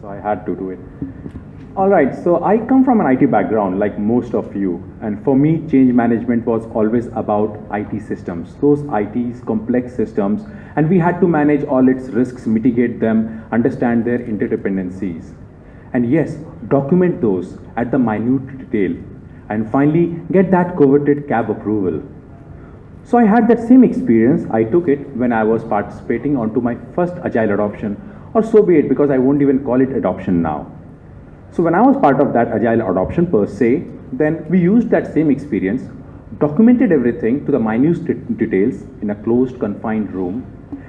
so I had to do it. All right, so I come from an IT background like most of you, and for me, change management was always about IT systems, those IT's complex systems, and we had to manage all its risks, mitigate them, understand their interdependencies, and yes, document those at the minute detail, and finally get that coveted cab approval. So I had that same experience. I took it when I was participating onto my first agile adoption, or so be it, because I won't even call it adoption now. So when I was part of that agile adoption per se, then we used that same experience, documented everything to the minute details in a closed, confined room,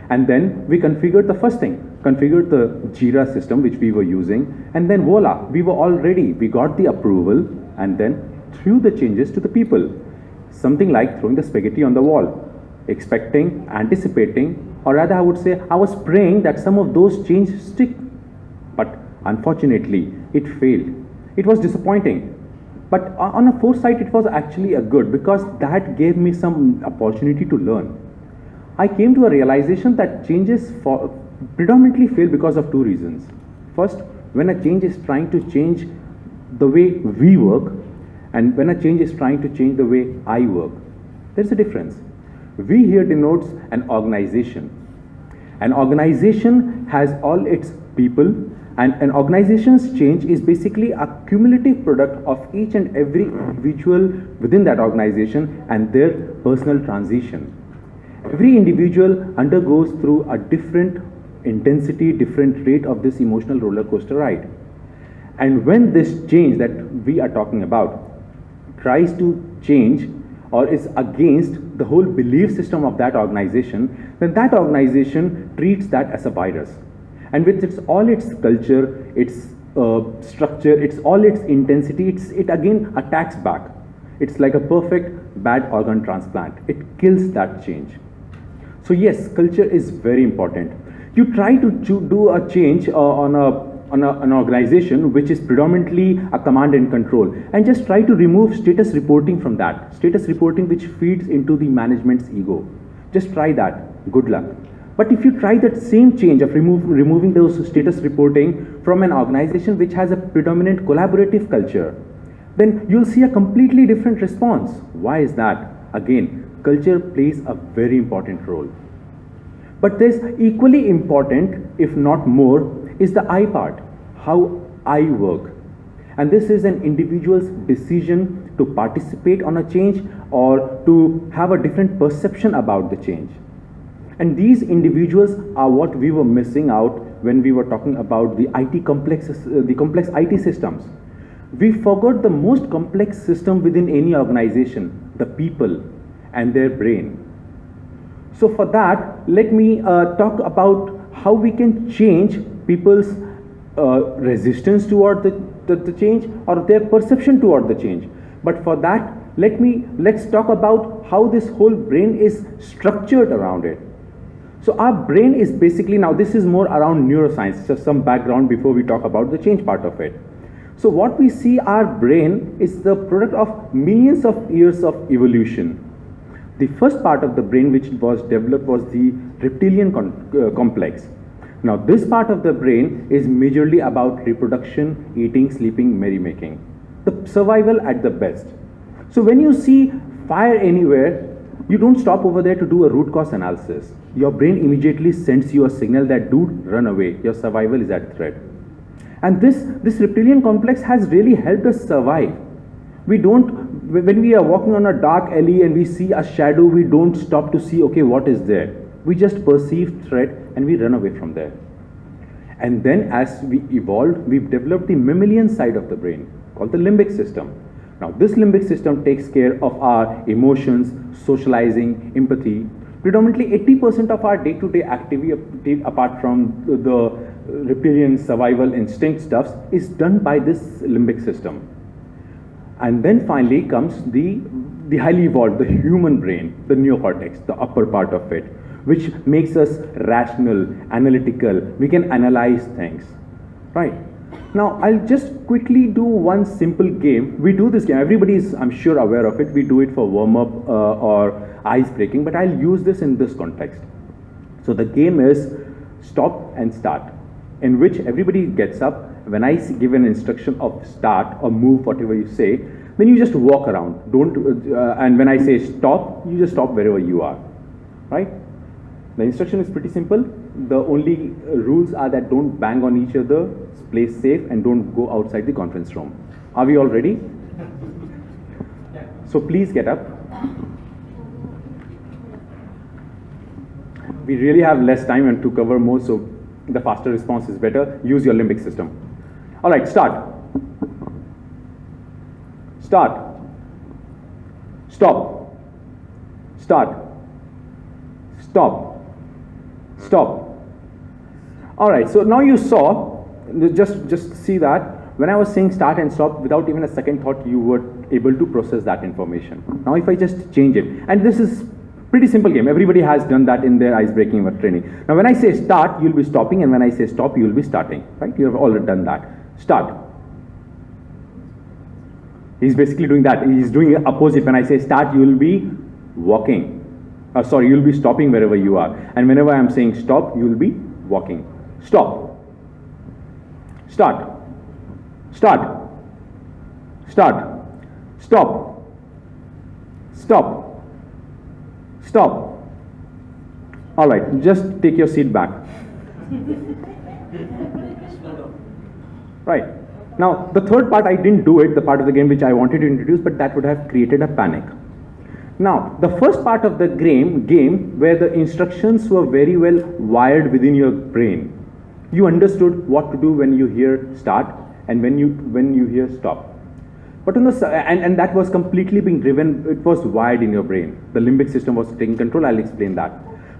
and then we configured the first thing, configured the Jira system which we were using, and then voila, we were all ready. We got the approval, and then threw the changes to the people. Something like throwing the spaghetti on the wall, expecting, anticipating, or rather I would say I was praying that some of those changes stick. But unfortunately, it failed. It was disappointing. But on a foresight, it was actually a good, because that gave me some opportunity to learn. I came to a realization that changes predominantly fail because of two reasons. First, when a change is trying to change the way we work, and when a change is trying to change the way I work, there's a difference. We here denotes an organization. An organization has all its people, and an organization's change is basically a cumulative product of each and every individual within that organization and their personal transition. Every individual undergoes through a different intensity, different rate of this emotional roller coaster ride. And when this change that we are talking about tries to change or is against the whole belief system of that organization, then that organization treats that as a virus. And with all its culture, its structure, its all its intensity, it again attacks back. It's like a perfect bad organ transplant. It kills that change. So yes, culture is very important. You try to do a change on an organization which is predominantly a command and control, and just try to remove status reporting from that. Status reporting which feeds into the management's ego. Just try that. Good luck. But if you try that same change of removing those status reporting from an organization which has a predominant collaborative culture, then you'll see a completely different response. Why is that? Again, culture plays a very important role. But there's equally important, if not more, is the I part, how I work. And this is an individual's decision to participate on a change or to have a different perception about the change. And these individuals are what we were missing out when we were talking about the complex IT systems. We forgot the most complex system within any organization, the people and their brain. So for that, let me talk about how we can change people's resistance toward the change or their perception toward the change. But for that, let's talk about how this whole brain is structured around it. So our brain is basically, now this is more around neuroscience, just some background before we talk about the change part of it. So what we see, our brain is the product of millions of years of evolution. The first part of the brain which was developed was the reptilian complex. Now this part of the brain is majorly about reproduction, eating, sleeping, merrymaking. The survival at the best. So when you see fire anywhere, you don't stop over there to do a root cause analysis. Your brain immediately sends you a signal that, dude, run away, your survival is at threat. And this reptilian complex has really helped us survive. When we are walking on a dark alley and we see a shadow, we don't stop to see, okay, what is there? We just perceive threat and we run away from there. And then as we evolved, we've developed the mammalian side of the brain called the limbic system. Now this limbic system takes care of our emotions, socializing, empathy. Predominantly 80% of our day-to-day activity, apart from the reptilian survival instinct stuff, is done by this limbic system. And then finally comes the highly evolved, the human brain, the neocortex, the upper part of it, which makes us rational, analytical. We can analyze things, right? Now, I'll just quickly do one simple game. We do this game. Everybody is, I'm sure, aware of it. We do it for warm-up or ice breaking, but I'll use this in this context. So the game is stop and start. in which everybody gets up. When I give an instruction of start or move, whatever you say, then you just walk around. And when I say stop, you just stop wherever you are, right? The instruction is pretty simple. The only rules are that don't bang on each other, play safe, and don't go outside the conference room. Are we all ready? So please get up. We really have less time and to cover more, so the faster response is better. Use your limbic system. All right, start. Start. Stop. Start. Stop. Stop. All right, so now you saw, just see that when I was saying start and stop, without even a second thought, you were able to process that information. Now if I just change it, and this is pretty simple game. Everybody has done that in their ice-breaking training. Now when I say start, you'll be stopping, and when I say stop, you'll be starting, right? You have already done that. Start. He's basically doing that. He's doing the opposite. When I say start, you will be walking. You'll be stopping wherever you are. And whenever I'm saying stop, you will be walking. Stop. Start. Start. Start. Stop. Stop. Stop. All right, just take your seat back. Right. Now, the third part, I didn't do it, the part of the game which I wanted to introduce, but that would have created a panic. Now, the first part of the game where the instructions were very well wired within your brain. You understood what to do when you hear start and when you hear stop. But and that was completely being driven, it was wired in your brain. The limbic system was taking control, I'll explain that.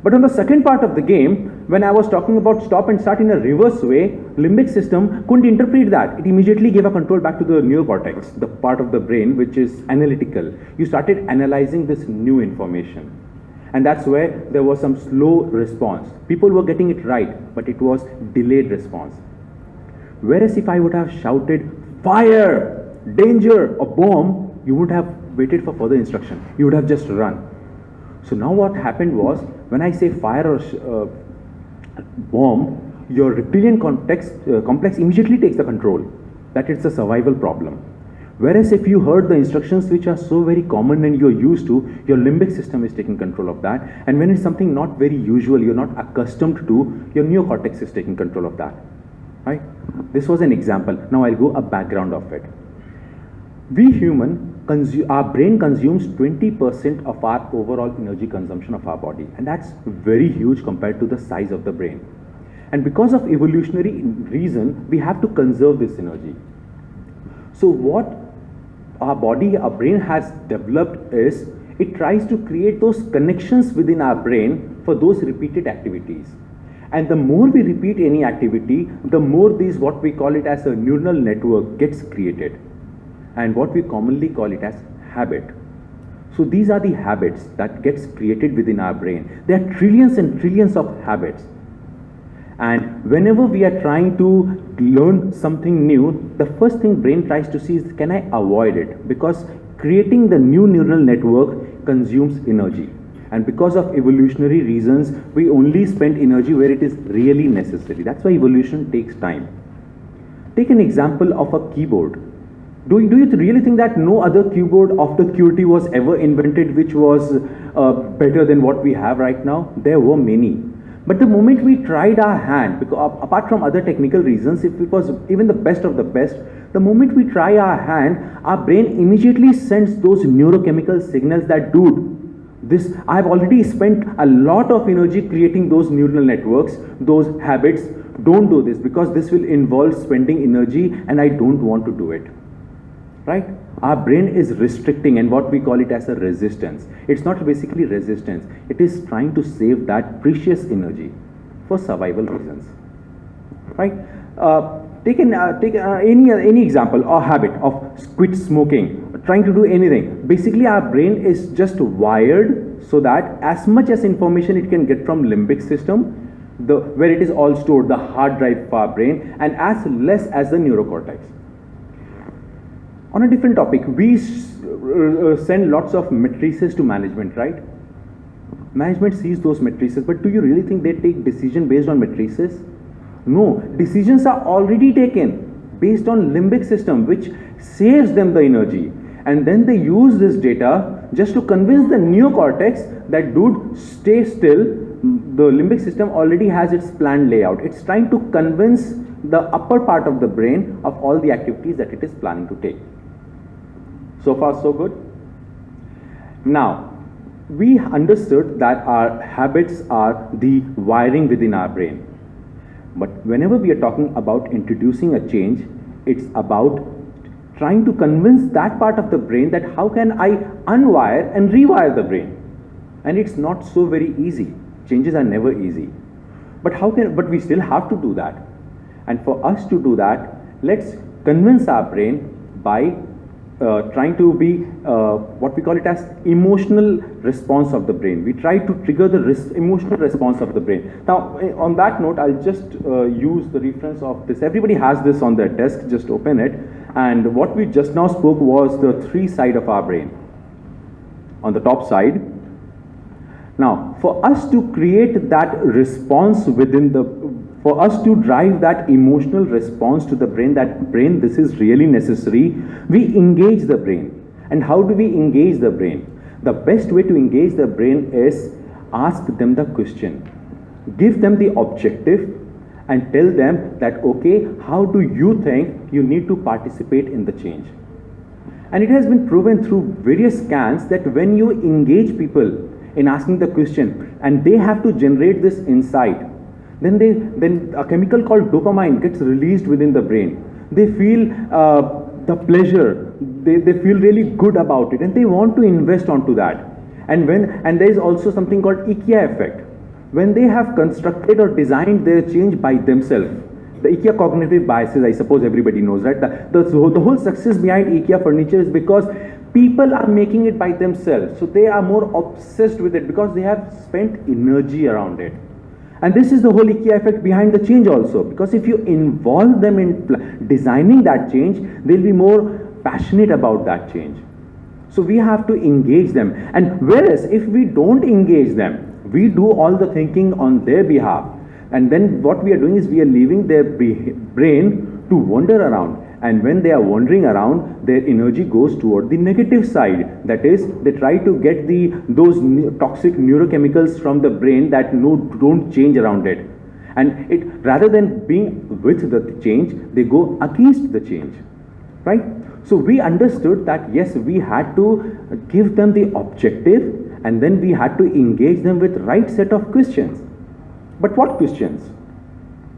But on the second part of the game, when I was talking about stop and start in a reverse way, limbic system couldn't interpret that. It immediately gave a control back to the neocortex, the part of the brain which is analytical. You started analyzing this new information. And that's where there was some slow response. People were getting it right, but it was delayed response. Whereas if I would have shouted, fire, danger, or bomb, you would have waited for further instruction. You would have just run. So now what happened was, when I say fire or bomb, your reptilian complex immediately takes the control. That it's a survival problem. Whereas if you heard the instructions which are so very common and you're used to, your limbic system is taking control of that. And when it's something not very usual, you're not accustomed to, your neocortex is taking control of that. Right? This was an example. Now I'll go a background of it. We human, our brain consumes 20% of our overall energy consumption of our body, and that's very huge compared to the size of the brain. And because of evolutionary reason, we have to conserve this energy. So what our brain has developed is, it tries to create those connections within our brain for those repeated activities. And the more we repeat any activity, the more what we call it as a neural network gets created. And what we commonly call it as habit. So these are the habits that gets created within our brain. There are trillions and trillions of habits. And whenever we are trying to learn something new, the first thing brain tries to see is, can I avoid it? Because creating the new neural network consumes energy. And because of evolutionary reasons, we only spend energy where it is really necessary. That's why evolution takes time. Take an example of a keyboard. Do you really think that no other keyboard after QWERTY was ever invented which was better than what we have right now? There were many. But the moment we tried our hand, because apart from other technical reasons, if it was even the best of the best, the moment we try our hand, our brain immediately sends those neurochemical signals that, dude, I've already spent a lot of energy creating those neural networks, those habits. Don't do this because this will involve spending energy and I don't want to do it. Right? Our brain is restricting, and what we call it as a resistance. It's not basically resistance. It is trying to save that precious energy for survival reasons. Right? Take any example or habit of quit smoking, trying to do anything. Basically, our brain is just wired so that as much as information it can get from limbic system, where it is all stored, the hard drive of our brain, and as less as the neurocortex. On a different topic, we send lots of matrices to management, right? Management sees those matrices, but do you really think they take decision based on matrices? No, decisions are already taken based on limbic system, which saves them the energy. And then they use this data just to convince the neocortex that dude, stay still. The limbic system already has its planned layout. It's trying to convince the upper part of the brain of all the activities that it is planning to take. So far, so good. Now, we understood that our habits are the wiring within our brain. But whenever we are talking about introducing a change, it's about trying to convince that part of the brain that how can I unwire and rewire the brain. And it's not so very easy. Changes are never easy. But we still have to do that. And for us to do that, let's convince our brain by trying to be what we call it as emotional response of the brain. We try to trigger the emotional response of the brain. Now, on that note, I'll just use the reference of this. Everybody has this on their desk, just open it. And what we just now spoke was the 3 side of our brain. On the top side. Now, for us to create that response for us to drive that emotional response to the brain, this is really necessary, we engage the brain. And how do we engage the brain? The best way to engage the brain is ask them the question. Give them the objective and tell them that, okay, how do you think you need to participate in the change? And it has been proven through various scans that when you engage people in asking the question and they have to generate this insight, then a chemical called dopamine gets released within the brain. They feel the pleasure, they feel really good about it, and they want to invest onto that. And there is also something called IKEA effect. When they have constructed or designed their change by themselves, the IKEA cognitive biases, I suppose everybody knows, right? The whole success behind IKEA furniture is because people are making it by themselves. So they are more obsessed with it because they have spent energy around it. And this is the whole IKEA effect behind the change also. Because if you involve them in designing that change, they'll be more passionate about that change. So we have to engage them. And whereas if we don't engage them, we do all the thinking on their behalf. And then what we are doing is we are leaving their brain to wander around. And when they are wandering around, their energy goes toward the negative side. That is, they try to get those toxic neurochemicals from the brain that don't change around it. And rather than being with the change, they go against the change. Right? So we understood that yes, we had to give them the objective, and then we had to engage them with right set of questions. But what questions?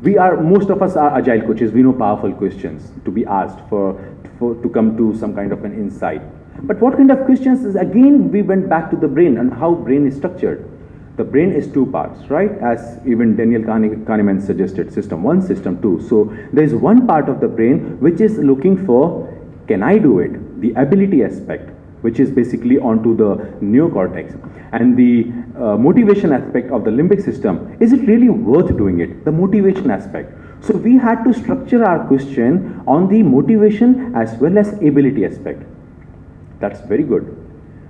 Most of us are agile coaches. We know powerful questions to be asked to come to some kind of an insight. But what kind of questions is, again, we went back to the brain and how brain is structured. The brain is 2 parts, right? As even Daniel Kahneman suggested, system 1, system 2. So there is one part of the brain which is looking for, can I do it? The ability aspect, which is basically onto the neocortex. And the motivation aspect of the limbic system, is it really worth doing it? The motivation aspect. So we had to structure our question on the motivation as well as ability aspect. That's very good.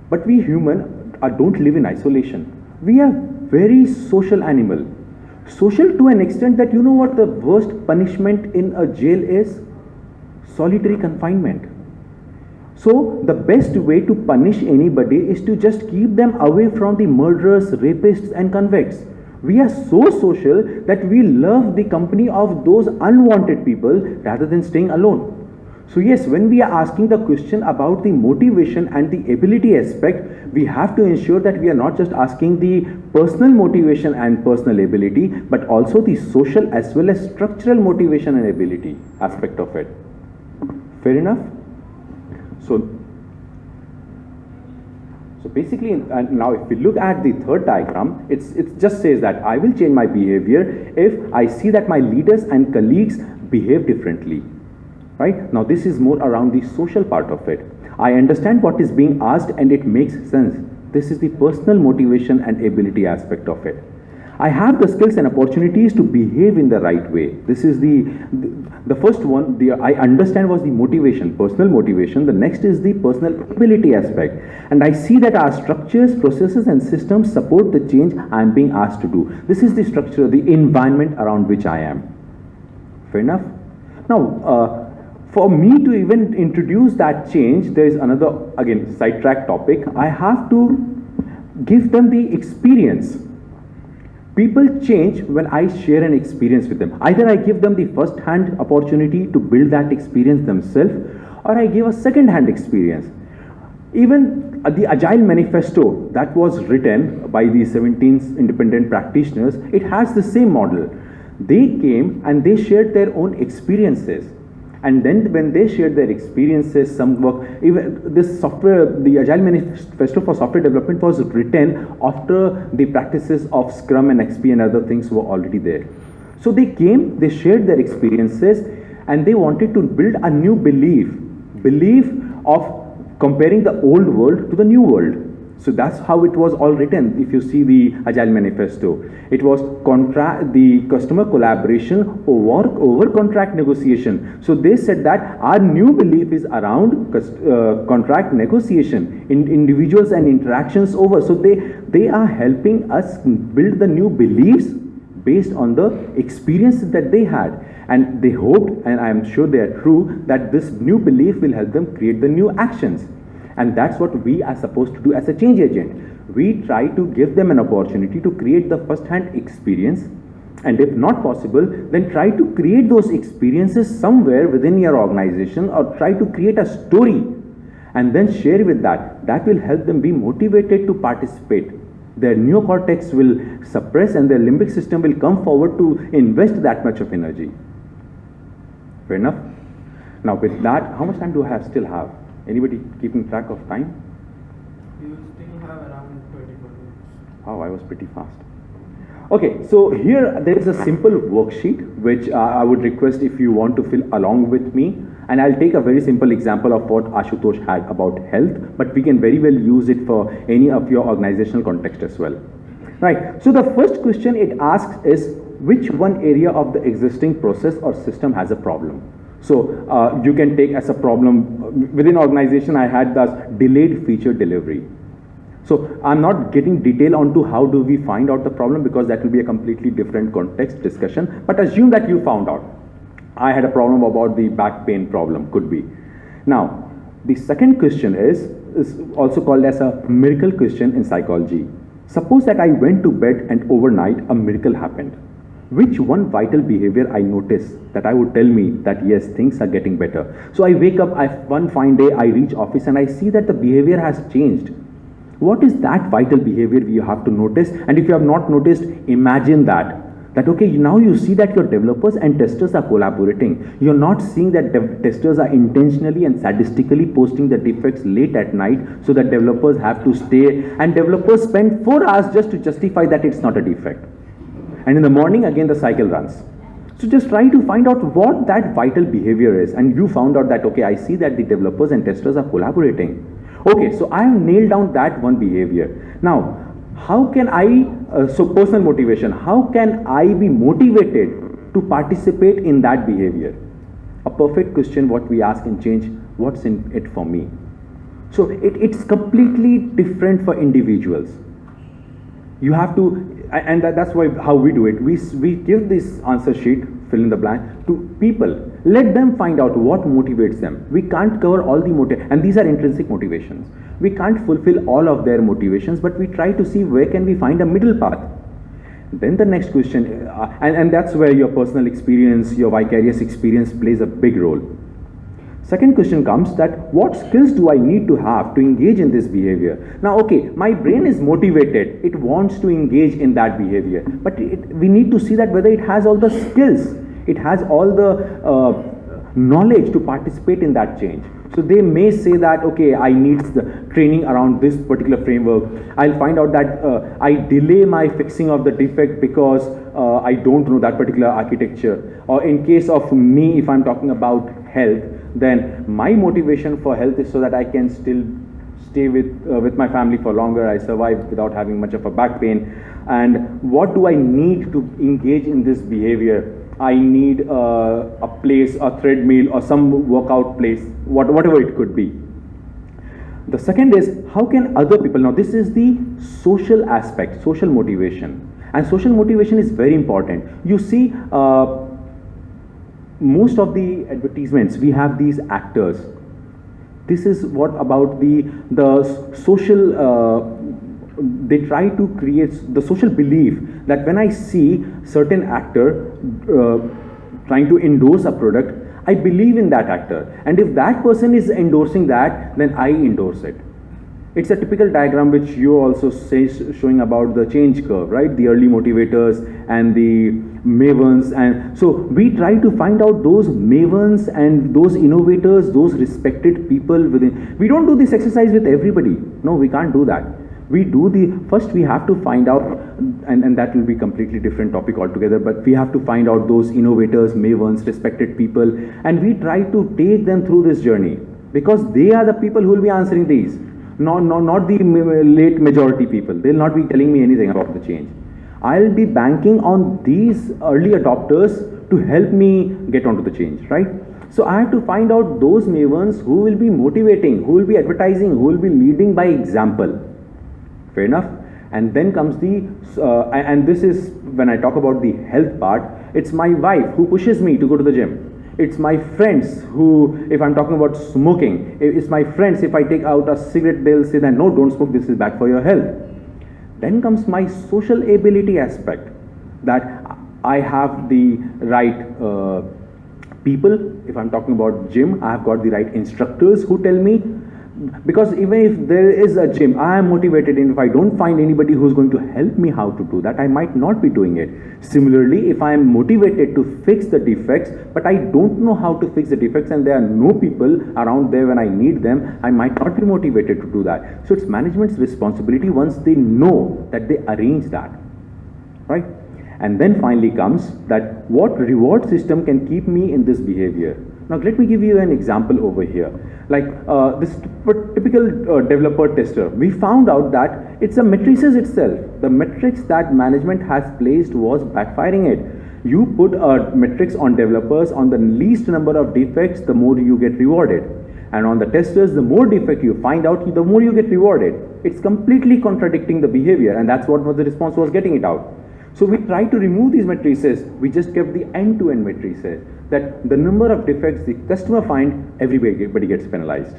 But we human don't live in isolation. We are very social animal. Social to an extent that you know what the worst punishment in a jail is? Solitary confinement. So the best way to punish anybody is to just keep them away from the murderers, rapists and convicts. We are so social that we love the company of those unwanted people rather than staying alone. So yes, when we are asking the question about the motivation and the ability aspect, we have to ensure that we are not just asking the personal motivation and personal ability, but also the social as well as structural motivation and ability aspect of it. Fair enough? So basically, now if we look at the third diagram, it just says that I will change my behavior if I see that my leaders and colleagues behave differently. Right? Now this is more around the social part of it. I understand what is being asked and it makes sense. This is the personal motivation and ability aspect of it. I have the skills and opportunities to behave in the right way. This is the first one. I understand was the motivation, personal motivation. The next is the personal ability aspect. And I see that our structures, processes and systems support the change I am being asked to do. This is the structure, the environment around which I am. Fair enough. Now, for me to even introduce that change, there is another, again, sidetrack topic. I have to give them the experience. People change when I share an experience with them. Either I give them the first-hand opportunity to build that experience themselves, or I give a second-hand experience. Even the Agile Manifesto that was written by the 17 independent practitioners, it has the same model. They came and they shared their own experiences. And then when they shared their experiences, some work, even this software, the Agile Manifesto for Software Development was written after the practices of Scrum and XP and other things were already there. So they came, they shared their experiences, and they wanted to build a new belief of comparing the old world to the new world. So that's how it was all written. If you see the Agile Manifesto, it was the customer collaboration over contract negotiation. So they said that our new belief is around contract negotiation, in individuals and interactions over. So they are helping us build the new beliefs based on the experiences that they had. And they hoped, and I am sure they are true, that this new belief will help them create the new actions. And that's what we are supposed to do as a change agent. We try to give them an opportunity to create the first-hand experience, and if not possible, then try to create those experiences somewhere within your organization, or try to create a story and then share with that. That will help them be motivated to participate. Their neocortex will suppress and their limbic system will come forward to invest that much of energy. Fair enough? Now with that, how much time do I still have? Anybody keeping track of time? You still have around 24 minutes. Oh, I was pretty fast. Okay, so here there is a simple worksheet which I would request if you want to fill along with me, and I'll take a very simple example of what Ashutosh had about health, but we can very well use it for any of your organizational context as well. Right, so the first question it asks is, which one area of the existing process or system has a problem? So you can take as a problem within organization. I had this delayed feature delivery. So I'm not getting detail onto how do we find out the problem, because that will be a completely different context discussion. But assume that you found out. I had a problem about the back pain problem, could be. Now, the second question is also called as a miracle question in psychology. Suppose that I went to bed and overnight a miracle happened. Which one vital behavior I notice that I would tell me that yes, things are getting better? So I wake up, one fine day, I reach office and I see that the behavior has changed. What is that vital behavior you have to notice? And if you have not noticed, imagine that okay, now you see that your developers and testers are collaborating. You're not seeing that testers are intentionally and sadistically posting the defects late at night so that developers have to stay, and developers spend 4 hours just to justify that it's not a defect. And in the morning, again, the cycle runs. So just try to find out what that vital behavior is. And you found out that, okay, I see that the developers and testers are collaborating. Okay, so I have nailed down that one behavior. Now, how can so personal motivation, how can I be motivated to participate in that behavior? A perfect question what we ask in change, what's in it for me? So it's completely different for individuals. You have to, and that's why how we do it. We give this answer sheet, fill in the blank, to people. Let them find out what motivates them. We can't cover all the and these are intrinsic motivations. We can't fulfill all of their motivations, but we try to see where can we find a middle path. Then the next question, and that's where your personal experience, your vicarious experience plays a big role. Second question comes that what skills do I need to have to engage in this behavior? Now, okay, my brain is motivated. It wants to engage in that behavior. But we need to see that whether it has all the skills. It has all the knowledge to participate in that change. So they may say that, okay, I need the training around this particular framework. I'll find out that I delay my fixing of the defect because I don't know that particular architecture. Or in case of me, if I'm talking about health, then my motivation for health is so that I can still stay with my family for longer. I survive without having much of a back pain. And what do I need to engage in this behavior? I need a place, a treadmill, or some workout place, whatever it could be. The second is, how can other people, now this is the social aspect, social motivation. And social motivation is very important. You see, most of the advertisements, we have these actors. This is what about the social, they try to create the social belief that when I see certain actor trying to endorse a product, I believe in that actor, and if that person is endorsing that, then I endorse it. It's a typical diagram which you also say, showing about the change curve, right? The early motivators and the mavens. And so we try to find out those mavens and those innovators, those respected people within. We don't do this exercise with everybody. No, we can't do that. We do first we have to find out, and that will be completely different topic altogether, but we have to find out those innovators, mavens, respected people, and we try to take them through this journey, because they are the people who will be answering these. Not the late majority people. They'll not be telling me anything about the change. I'll be banking on these early adopters to help me get onto the change, right? So I have to find out those mavens who will be motivating, who will be advertising, who will be leading by example. Fair enough? And then comes and this is when I talk about the health part, it's my wife who pushes me to go to the gym. It's my friends who, if I'm talking about smoking, it's my friends, if I take out a cigarette, they'll say that no, don't smoke, this is bad for your health. Then comes my social ability aspect, that I have the right people. If I'm talking about gym, I have got the right instructors who tell me, because even if there is a gym, I am motivated, and if I don't find anybody who's going to help me how to do that, I might not be doing it. Similarly, if I am motivated to fix the defects, but I don't know how to fix the defects and there are no people around there when I need them, I might not be motivated to do that. So it's management's responsibility once they know that they arrange that, right? And then finally comes that what reward system can keep me in this behavior. Now let me give you an example over here. Like this typical developer tester, we found out that it's a matrices itself. The metrics that management has placed was backfiring it. You put a metrics on developers on the least number of defects, the more you get rewarded. And on the testers, the more defect you find out, the more you get rewarded. It's completely contradicting the behavior, and that's what the response was getting it out. So we tried to remove these matrices. We just kept the end-to-end matrices, that the number of defects the customer find, everybody gets penalized,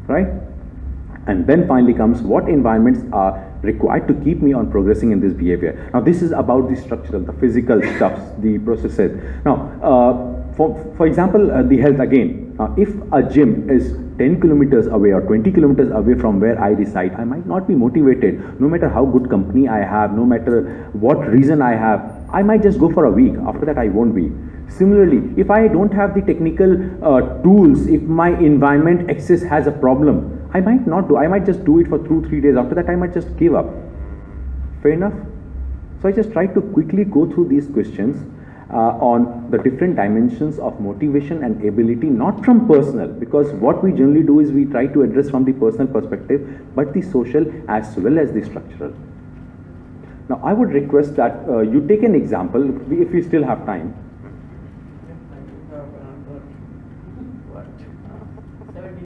right? And then finally comes what environments are required to keep me on progressing in this behavior. Now this is about the structural, the physical stuffs, the processes. Now, for example, the health again. If a gym is 10 kilometers away or 20 kilometers away from where I reside, I might not be motivated, no matter how good company I have, no matter what reason I have. I might just go for a week. After that, I won't be. Similarly, if I don't have the technical tools, if my environment access has a problem, I might not do. I might just do it for 2-3 days. After that, I might just give up. Fair enough? So I just tried to quickly go through these questions on the different dimensions of motivation and ability, not from personal, because what we generally do is we try to address from the personal perspective, but the social as well as the structural. Now, I would request that you take an example, if we still have time.